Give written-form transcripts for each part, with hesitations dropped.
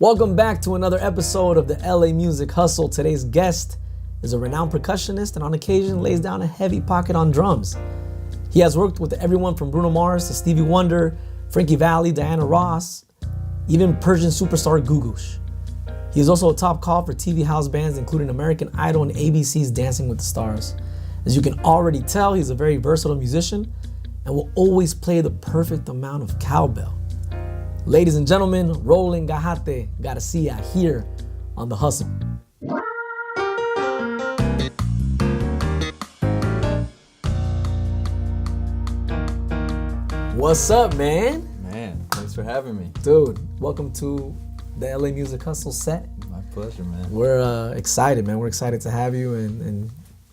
Welcome back to another episode of the LA Music Hustle. Today's guest is a renowned percussionist and on occasion lays down a heavy pocket on drums. He has worked with everyone from Bruno Mars to Stevie Wonder, Frankie Valli, Diana Ross, even Persian superstar Gugush. He is also a top call for TV house bands including American Idol and ABC's Dancing with the Stars. As you can already tell, he's a very versatile musician and will always play the perfect amount of cowbell. Ladies and gentlemen, Roland Gajate Garcia here on The Hustle. What's up, man? Man, thanks for having me. Dude, welcome to the LA Music Hustle set. My pleasure, man. We're excited, man. We're excited to have you and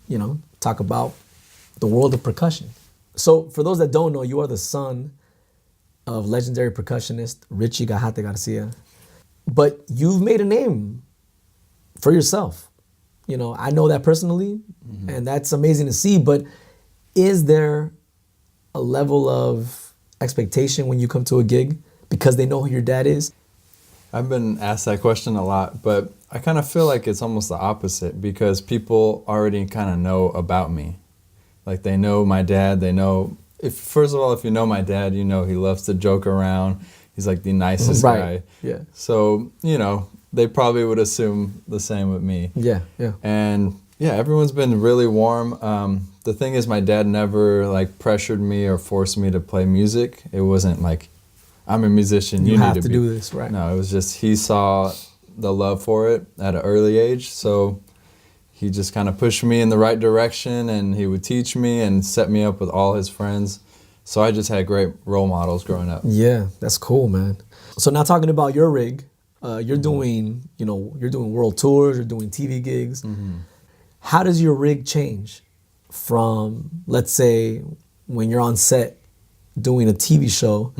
you know, talk about the world of percussion. So for those that don't know, you are the son of legendary percussionist Richie Gajate Garcia. But you've made a name for yourself. You know, I know that personally, and that's amazing to see, but is there a level of expectation when you come to a gig because they know who your dad is? I've been asked that question a lot, but I kind of feel like it's almost the opposite because people already kind of know about me. Like they know my dad, they know, first of all, if you know my dad, you know he loves to joke around. He's like the nicest guy. Yeah. So, you know, they probably would assume the same with me. Yeah. And yeah, everyone's been really warm. The thing is, my dad never like pressured me or forced me to play music. It wasn't like, I'm a musician, you have need to do this, right? No, it was just he saw the love for it at an early age. So he just kind of pushed me in the right direction and he would teach me and set me up with all his friends. So I just had great role models growing up. Yeah, that's cool, man. So now talking about your rig, you're doing, you're doing world tours, you're doing TV gigs. How does your rig change from, let's say, when you're on set doing a TV show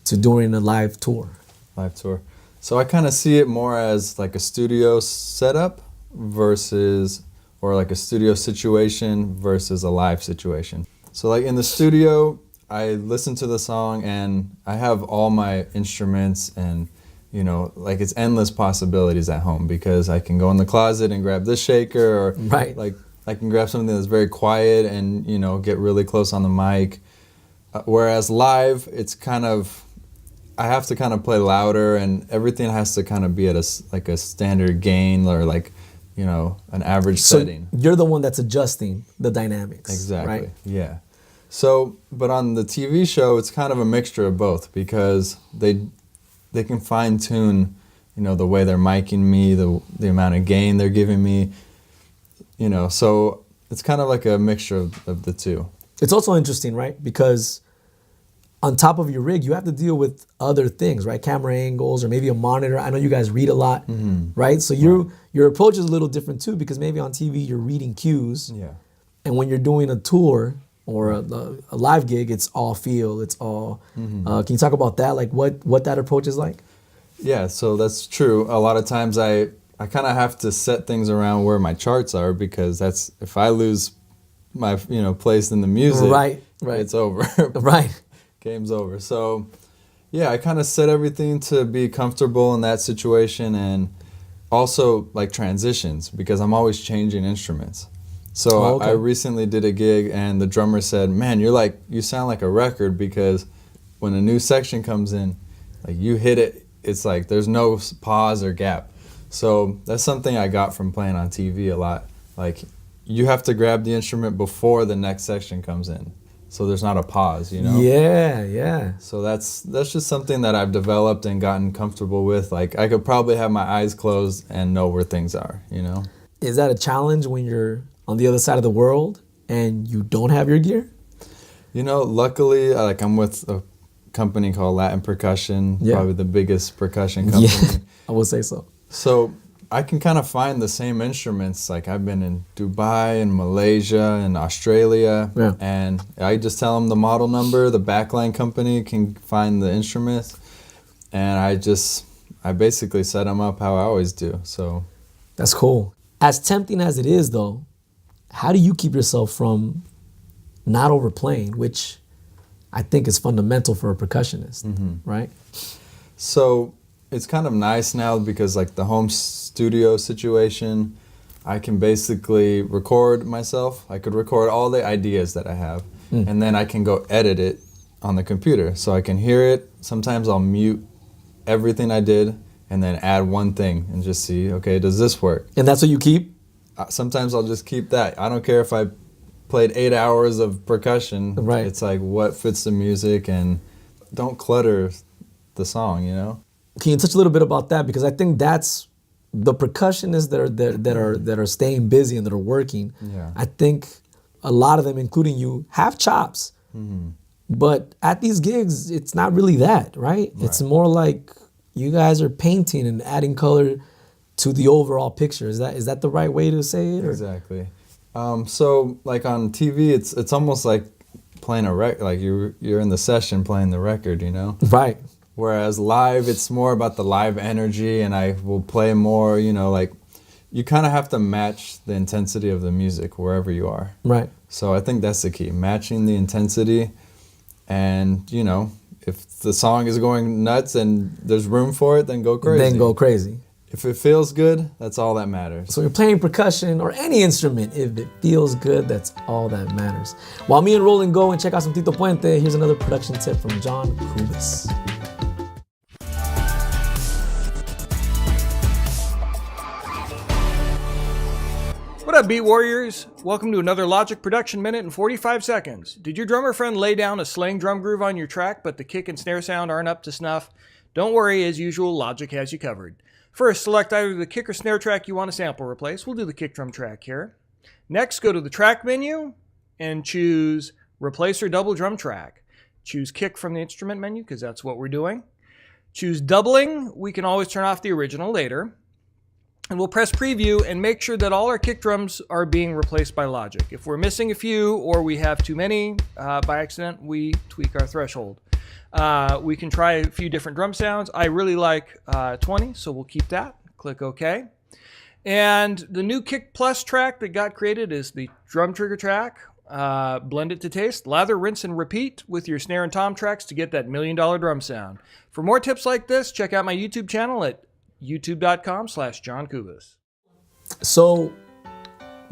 to doing a live tour? Live tour. So I kind of see it more as like a studio setup versus, or like a studio situation versus a live situation. So like in the studio, I listen to the song and I have all my instruments and, you know, like it's endless possibilities at home because I can go in the closet and grab this shaker or like I can grab something that's very quiet and, you know, get really close on the mic. Whereas live, it's kind of, I have to kind of play louder and everything has to kind of be at a standard gain or like, you know, an average setting. You're the one that's adjusting the dynamics. Exactly, right? Yeah. So, but on the TV show, it's kind of a mixture of both because they can fine tune, you know, the way they're miking me, the amount of gain they're giving me, you know, so it's kind of like a mixture of the two. It's also interesting, right? Because on top of your rig, you have to deal with other things, right? Camera angles or maybe a monitor. I know you guys read a lot, right? So your approach is a little different too because maybe on TV you're reading cues. Yeah. And when you're doing a tour or a live gig, it's all feel, it's all... can you talk about that? Like what that approach is like? Yeah, so that's true. A lot of times I kind of have to set things around where my charts are because that's, if I lose my, you know, place in the music, right. it's over. Right. Game's over. So yeah, I kind of set everything to be comfortable in that situation and also like transitions because I'm always changing instruments. So I recently did a gig and the drummer said, man, you sound like a record because when a new section comes in, like you hit it, it's like there's no pause or gap. So that's something I got from playing on TV a lot. Like you have to grab the instrument before the next section comes in. So there's not a pause, you know? Yeah. So that's just something that I've developed and gotten comfortable with. Like I could probably have my eyes closed and know where things are, you know? Is that a challenge when you're on the other side of the world and you don't have your gear? You know, luckily, like I'm with a company called Latin Percussion, probably the biggest percussion company. Yeah, I would say so. So I can kind of find the same instruments. Like I've been in Dubai and Malaysia and Australia, and I just tell them the model number, the backline company can find the instruments, and I basically set them up how I always do. So that's cool. As tempting as it is, though, how do you keep yourself from not overplaying, which I think is fundamental for a percussionist, right? So It's kind of nice now because like the home studio situation, I can basically record myself. I could record all the ideas that I have, and then I can go edit it on the computer. So I can hear it. Sometimes I'll mute everything I did and then add one thing and just see, okay, does this work? And that's what you keep? Sometimes I'll just keep that. I don't care if I played 8 hours of percussion. Right. It's like what fits the music, and don't clutter the song, you know? Can you touch a little bit about that? Because I think that's the percussionists that are staying busy and that are working. Yeah. I think a lot of them, including you, have chops. But at these gigs, it's not really that, right? It's more like you guys are painting and adding color to the overall picture. Is that the right way to say it? Or? Exactly. So like on TV, it's almost like playing a record. Like you're in the session playing the record, you know? Right. Whereas live, it's more about the live energy, and I will play more, you know, like you kind of have to match the intensity of the music wherever you are. Right. So I think that's the key, matching the intensity. And, you know, if the song is going nuts and there's room for it, then go crazy. Then go crazy. If it feels good, that's all that matters. So you're playing percussion or any instrument, if it feels good, that's all that matters. While me and Roland go and check out some Tito Puente, here's another production tip from John Kubis. What up, Beat Warriors? Welcome to another Logic Production Minute in 45 seconds. Did your drummer friend lay down a slang drum groove on your track, but the kick and snare sound aren't up to snuff? Don't worry, as usual, Logic has you covered. First, select either the kick or snare track you want to sample replace. We'll do the kick drum track here. Next, go to the track menu and choose Replace or Double Drum Track. Choose kick from the instrument menu, because that's what we're doing. Choose doubling. We can always turn off the original later. And we'll press preview and make sure that all our kick drums are being replaced by Logic. If we're missing a few or we have too many by accident, we tweak our threshold. We can try a few different drum sounds. I really like 20, so we'll keep that. Click OK. And the new Kick Plus track that got created is the drum trigger track. Blend it to taste. Lather, rinse, and repeat with your snare and tom tracks to get that $1 million drum sound. For more tips like this, check out my YouTube channel at youtube.com/John Kubis. So,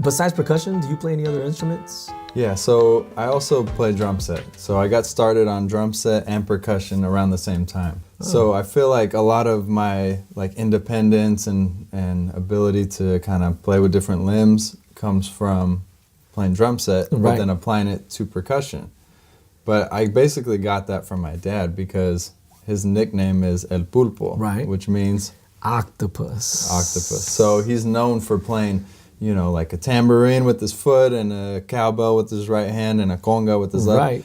besides percussion, do you play any other instruments? Yeah, so I also play drum set. So I got started on drum set and percussion around the same time. So I feel like a lot of my like independence and ability to kind of play with different limbs comes from playing drum set, but then applying it to percussion. But I basically got that from my dad because his nickname is El Pulpo, which means octopus. So he's known for playing, you know, like a tambourine with his foot and a cowbell with his right hand and a conga with his left.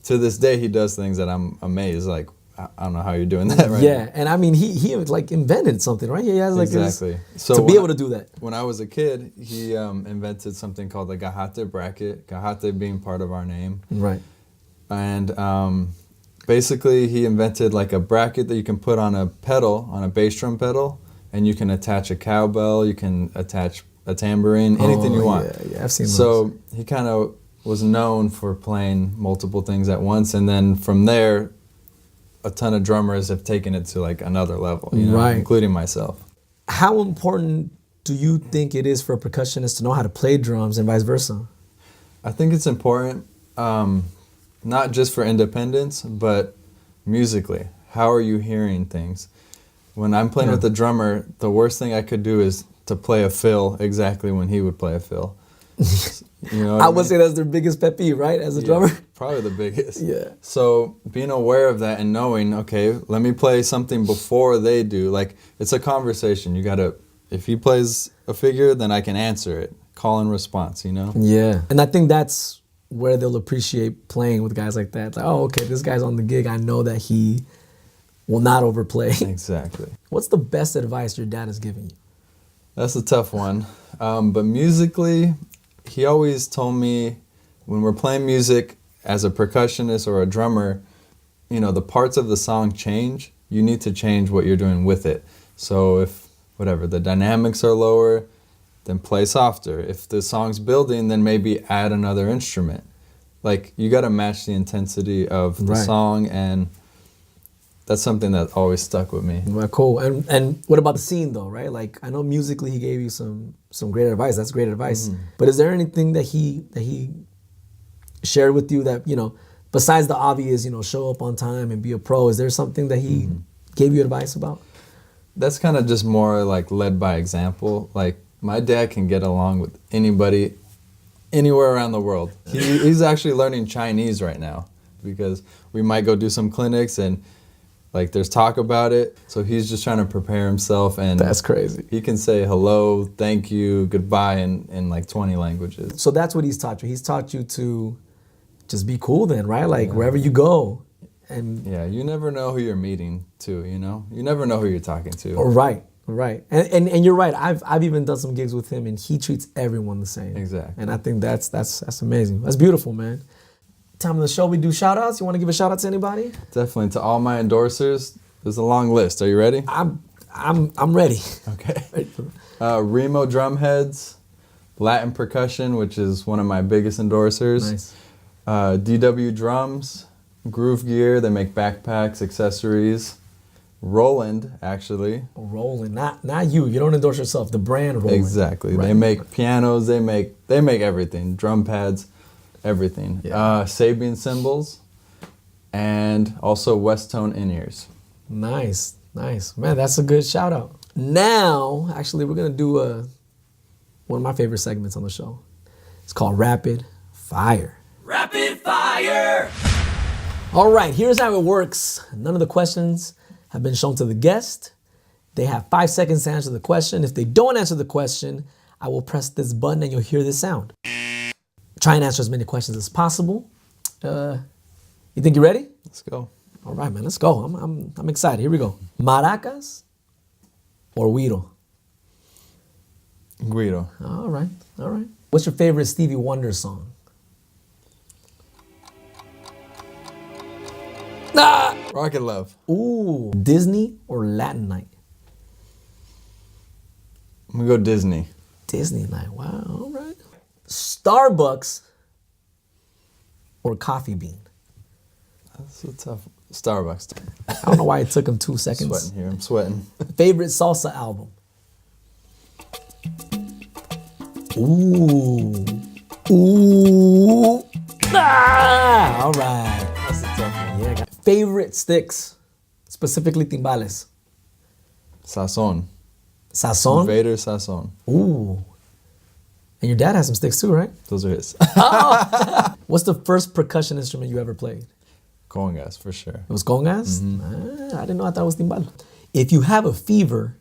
To this day, he does things that I'm amazed. Like, I don't know how you're doing that right now. And I mean, he like invented something, right? He has like so to be able to do that. When I was a kid, he invented something called the Gajate bracket, Gajate being part of our name. Right. And basically, he invented like a bracket that you can put on a pedal, on a bass drum pedal, and you can attach a cowbell, you can attach a tambourine, anything you want. Yeah, I've seen those. So he kind of was known for playing multiple things at once, and then from there, a ton of drummers have taken it to like another level, you know, including myself. How important do you think it is for a percussionist to know how to play drums and vice versa? I think it's important. Not just for independence, but musically. How are you hearing things? When I'm playing with the drummer, the worst thing I could do is to play a fill exactly when he would play a fill. You know I would say that's their biggest pet peeve, right? As a drummer? Probably the biggest. Yeah. So being aware of that and knowing, okay, let me play something before they do. Like, it's a conversation. You gotta, if he plays a figure, then I can answer it. Call and response, you know? Yeah. And I think that's where they'll appreciate playing with guys like that. It's like, oh, okay, this guy's on the gig. I know that he will not overplay. Exactly. What's the best advice your dad has given you? That's a tough one. But musically, he always told me when we're playing music as a percussionist or a drummer, you know, the parts of the song change. You need to change what you're doing with it. So if, whatever, the dynamics are lower, then play softer. If the song's building, then maybe add another instrument. Like, you got to match the intensity of the song and that's something that always stuck with me. Well, cool. And what about the scene though, right? Like I know musically he gave you some great advice. That's great advice. But is there anything that he shared with you that, you know, besides the obvious, you know, show up on time and be a pro, is there something that he gave you advice about? That's kind of just more like led by example. Like my dad can get along with anybody, anywhere around the world. He's actually learning Chinese right now because we might go do some clinics and like there's talk about it. So he's just trying to prepare himself, and That's crazy. he can say hello, thank you, goodbye in like 20 languages. So that's what he's taught you. He's taught you to just be cool then, right? Like wherever you go. And Yeah, you never know who you're meeting to, you know? You never know who you're talking to. right. And you're right. I've even done some gigs with him and he treats everyone the same. Exactly. And I think that's amazing. That's beautiful, man. Time of the show we do shout outs. You want to give a shout out to anybody? Definitely to all my endorsers. There's a long list. Are you ready? I'm ready. Okay. Remo Drumheads, Latin Percussion, which is one of my biggest endorsers. Nice. DW Drums, Groove Gear, they make backpacks, accessories. Roland, actually. Roland, not you. You don't endorse yourself. The brand Roland. Exactly. Right. They make pianos, they make everything. Drum pads, everything. Yeah. Sabian cymbals, and also West Tone in-ears. Nice. Man, that's a good shout out. Now, actually, we're going to do one of my favorite segments on the show. It's called Rapid Fire. Rapid fire! All right, here's how it works. None of the questions have been shown to the guest. They have 5 seconds to answer the question. If they don't answer the question, I will press this button and you'll hear this sound. Try and answer as many questions as possible. You think you're ready? Let's go. All right, man, let's go. I'm excited. Here we go. Maracas or güiro? Guido. All right. What's your favorite Stevie Wonder song? Rocket Love. Ooh, Disney or Latin night? I'm gonna go Disney. Disney night. Wow. All right. Starbucks or Coffee Bean? That's a tough. Starbucks. I don't know why it took him 2 seconds. Sweating here. I'm sweating. Favorite salsa album? Ooh. All right. That's a tough one. Yeah. Favorite sticks, specifically timbales? Sazon. Sazon? Vader Sazon. Ooh. And your dad has some sticks too, right? Those are his. What's the first percussion instrument you ever played? Congas, for sure. It was congas? I didn't know. I thought it was timbal. If you have a fever,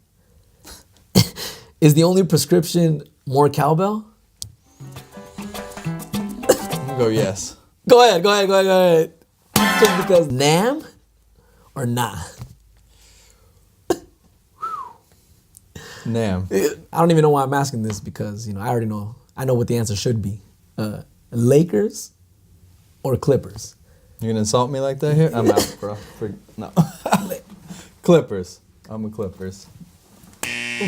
is the only prescription more cowbell? I'm gonna go yes. Go ahead. Just because Nam or nah? Nam. I don't even know why I'm asking this because, I already know. I know what the answer should be. Lakers or Clippers? You're gonna insult me like that here? I'm out, bro. No. Clippers. I'm a Clippers.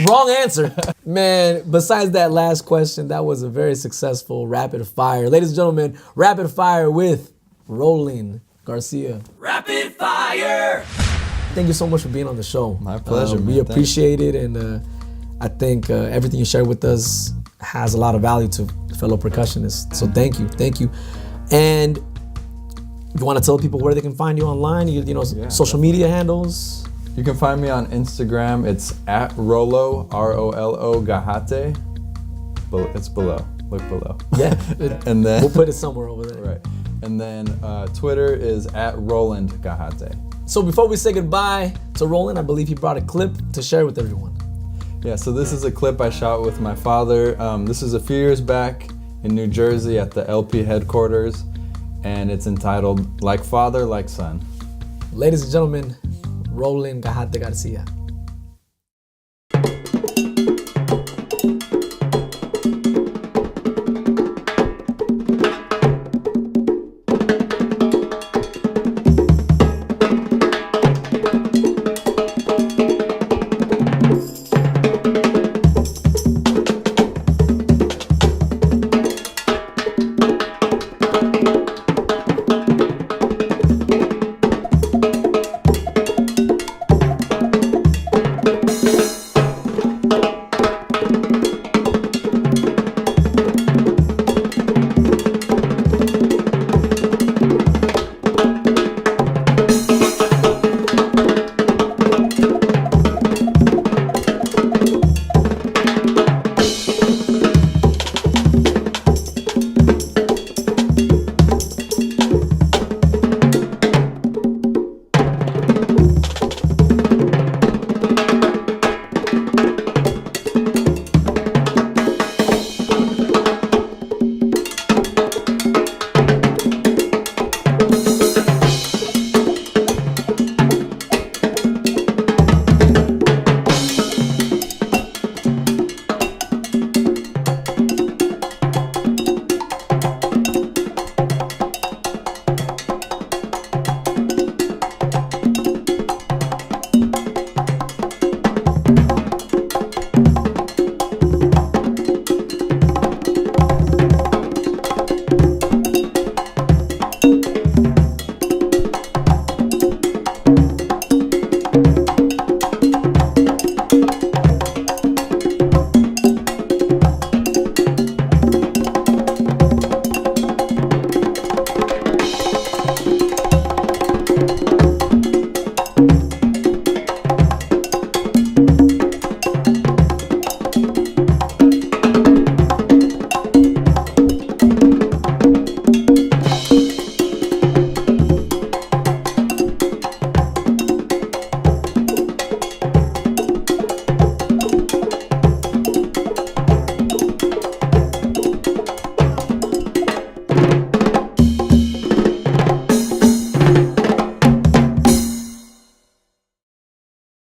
Wrong answer. Man, besides that last question, that was a very successful rapid fire. Ladies and gentlemen, rapid fire with Roland Garcia. Rapid fire! Thank you so much for being on the show. My pleasure, man. We appreciate it, and I think everything you shared with us has a lot of value to fellow percussionists. So thank you. And you want to tell people where they can find you online, social media handles? You can find me on Instagram. It's at Rolo, R-O-L-O, Gajate. It's below. Look below. Yeah. And then We'll put it somewhere over there. right. And then Twitter is at Roland Gajate. So before we say goodbye to Roland, I believe he brought a clip to share with everyone. Yeah, so this is a clip I shot with my father. This is a few years back in New Jersey at the LP headquarters, and it's entitled Like Father, Like Son. Ladies and gentlemen, Roland Gajate Garcia.